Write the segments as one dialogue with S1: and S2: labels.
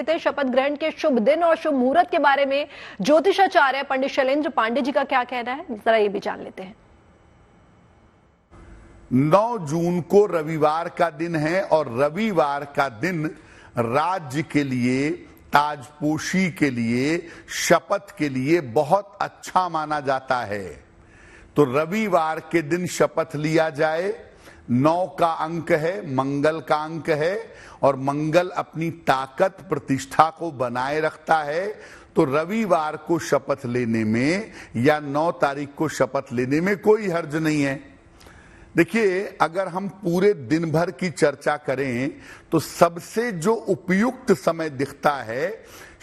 S1: लेते हैं शपथ ग्रहण के शुभ दिन और शुभ मुहूर्त के बारे में। ज्योतिषाचार्य पंडित शैलेंद्र पांडे जी का क्या कहना है, जरा ये भी जान लेते हैं।
S2: 9 जून को रविवार का दिन है और रविवार का दिन राज्य के लिए, ताजपोशी के लिए, शपथ के लिए बहुत अच्छा माना जाता है। तो रविवार के दिन शपथ लिया जाए। 9 का अंक है, मंगल का अंक है और मंगल अपनी ताकत प्रतिष्ठा को बनाए रखता है। तो रविवार को शपथ लेने में या 9 तारीख को शपथ लेने में कोई हर्ज नहीं है। देखिए, अगर हम पूरे दिन भर की चर्चा करें तो सबसे जो उपयुक्त समय दिखता है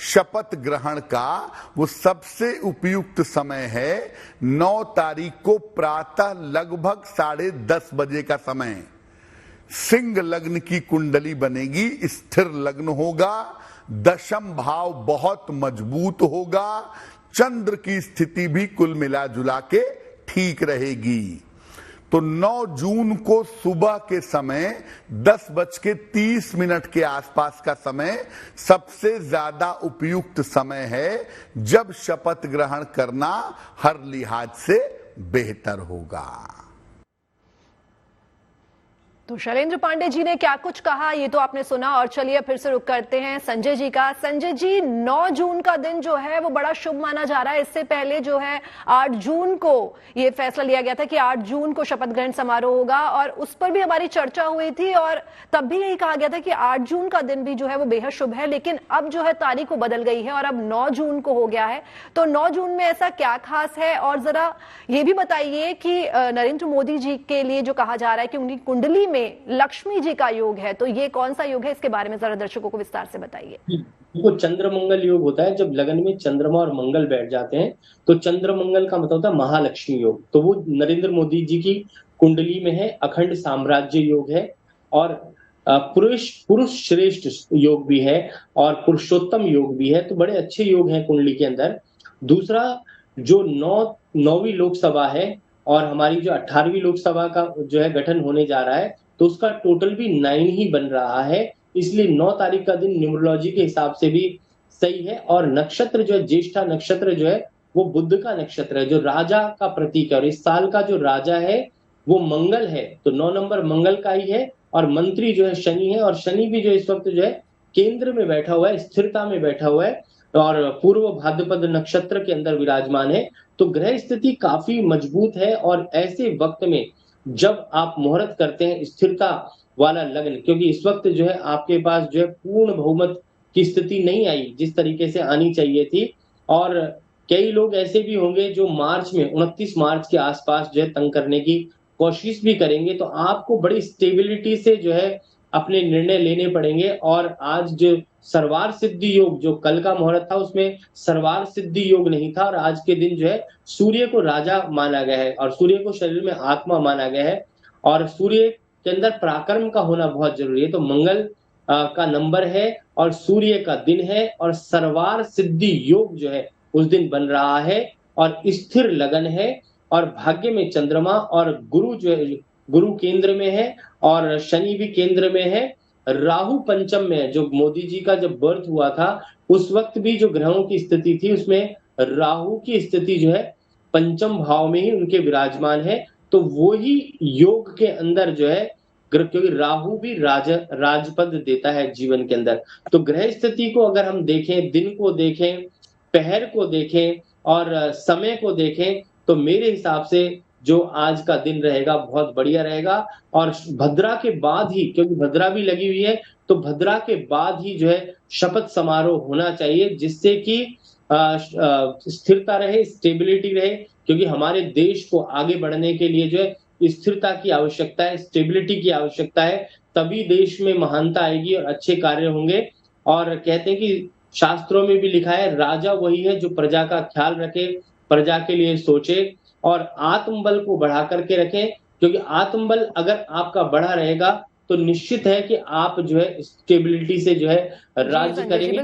S2: शपथ ग्रहण का, वो सबसे उपयुक्त समय है 9 तारीख को प्रातः लगभग 10:30 बजे का समय। सिंह लग्न की कुंडली बनेगी, स्थिर लग्न होगा, दशम भाव बहुत मजबूत होगा, चंद्र की स्थिति भी कुल मिला जुला के ठीक रहेगी। तो 9 जून को सुबह के समय 10:30 के आसपास का समय सबसे ज्यादा उपयुक्त समय है, जब शपथ ग्रहण करना हर लिहाज से बेहतर होगा।
S1: तो शैलेंद्र पांडे जी ने क्या कुछ कहा ये तो आपने सुना, और चलिए फिर से रुक करते हैं संजय जी का। संजय जी, 9 जून का दिन जो है वो बड़ा शुभ माना जा रहा है। इससे पहले जो है 8 जून को ये फैसला लिया गया था कि 8 जून को शपथ ग्रहण समारोह होगा और उस पर भी हमारी चर्चा हुई थी और तब भी यही कहा गया था कि 8 जून का दिन भी जो है वो बेहद शुभ है। लेकिन अब जो है तारीख वो बदल गई है और अब 9 जून को हो गया है। तो 9 जून में ऐसा क्या खास है, और जरा ये भी बताइए कि नरेंद्र मोदी जी के लिए जो कहा जा रहा है कि उनकी कुंडली में लक्ष्मी जी का योग है, तो ये कौन सा योग है, इसके बारे में जरा दर्शकों को विस्तार से बताइए।
S3: देखो, चंद्र मंगल योग होता है। जब लगन में चंद्रमा और मंगल बैठ जाते हैं तो चंद्र मंगल का मतलब होता है महालक्ष्मी योग। तो वो नरेंद्र मोदी जी की कुंडली में है। अखंड साम्राज्य योग है और पुरुष श्रेष्ठ योग भी है और पुरुषोत्तम योग भी है। तो बड़े अच्छे योग हैं कुंडली के अंदर। दूसरा, जो 9वीं लोकसभा है और हमारी जो 18वीं लोकसभा का जो है गठन होने जा रहा है, तो उसका टोटल भी 9 ही बन रहा है। इसलिए 9 तारीख का दिन न्यूमरोलॉजी के हिसाब से भी सही है। और नक्षत्र जो है, ज्येष्ठा नक्षत्र जो है वो बुध का नक्षत्र है, जो राजा का प्रतीक है। और इस साल का जो राजा है वो मंगल है, तो 9 नंबर मंगल का ही है। और मंत्री जो है शनि है, और शनि भी जो इस वक्त जो है केंद्र में बैठा हुआ है, स्थिरता में बैठा हुआ है और पूर्व भाद्रपद नक्षत्र के अंदर विराजमान है। तो ग्रह स्थिति काफी मजबूत है। और ऐसे वक्त में जब आप मुहूर्त करते हैं स्थिरता वाला लग्न, क्योंकि इस वक्त जो है आपके पास जो है पूर्ण बहुमत की स्थिति नहीं आई जिस तरीके से आनी चाहिए थी। और कई लोग ऐसे भी होंगे जो मार्च में 29 मार्च के आसपास जो है तंग करने की कोशिश भी करेंगे। तो आपको बड़ी स्टेबिलिटी से जो है अपने निर्णय लेने पड़ेंगे। और आज जो सर्वार सिद्धि योग, जो कल का मुहूर्त था उसमें सर्वार सिद्धि योग नहीं था। और आज के दिन जो है सूर्य को राजा माना गया है और सूर्य को शरीर में आत्मा माना गया है और सूर्य के अंदर पराक्रम का होना बहुत जरूरी है। तो मंगल का नंबर है और सूर्य का दिन है और सर्वार सिद्धि योग जो है उस दिन बन रहा है और स्थिर लगन है। और भाग्य में चंद्रमा और गुरु जो है, गुरु केंद्र में है और शनि भी केंद्र में है। राहु पंचम में है। जो मोदी जी का जब बर्थ हुआ था उस वक्त भी जो ग्रहों की स्थिति थी उसमें राहु की स्थिति जो है पंचम भाव में ही उनके विराजमान है। तो वो ही योग के अंदर जो है, क्योंकि राहु भी राजपद देता है जीवन के अंदर। तो ग्रह स्थिति को अगर हम देखें, दिन को देखें, पहर को देखें और समय को देखें, तो मेरे हिसाब से जो आज का दिन रहेगा बहुत बढ़िया रहेगा। और भद्रा के बाद ही, क्योंकि भद्रा भी लगी हुई है, तो भद्रा के बाद ही जो है शपथ समारोह होना चाहिए, जिससे कि स्थिरता रहे, स्टेबिलिटी रहे। क्योंकि हमारे देश को आगे बढ़ने के लिए जो है स्थिरता की आवश्यकता है, स्टेबिलिटी की आवश्यकता है, तभी देश में महानता आएगी और अच्छे कार्य होंगे। और कहते हैं कि शास्त्रों में भी लिखा है, राजा वही है जो प्रजा का ख्याल रखे, प्रजा के लिए सोचे और आत्मबल को बढ़ा करके रखें। क्योंकि आत्मबल अगर आपका बढ़ा रहेगा तो निश्चित है कि आप जो है स्टेबिलिटी से जो है राज्य करेंगे।